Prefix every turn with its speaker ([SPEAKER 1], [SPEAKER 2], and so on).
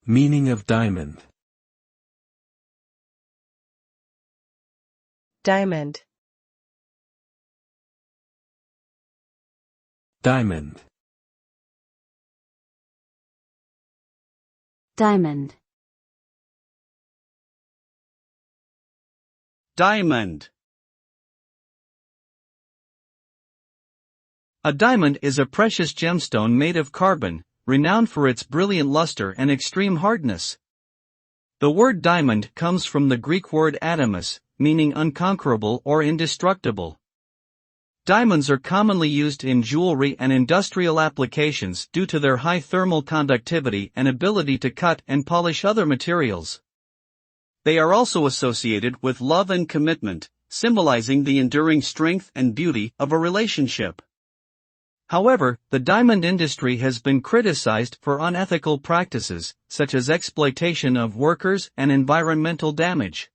[SPEAKER 1] Meaning of diamond.
[SPEAKER 2] Diamond.
[SPEAKER 1] Diamond.
[SPEAKER 3] Diamond.
[SPEAKER 4] Diamond. A diamond is a precious gemstone made of carbon, renowned for its brilliant luster and extreme hardness. The word diamond comes from the Greek word adamas, meaning unconquerable or indestructible. Diamonds are commonly used in jewelry and industrial applications due to their high thermal conductivity and ability to cut and polish other materials. They are also associated with love and commitment, symbolizing the enduring strength and beauty of a relationship. However, the diamond industry has been criticized for unethical practices, such as exploitation of workers and environmental damage.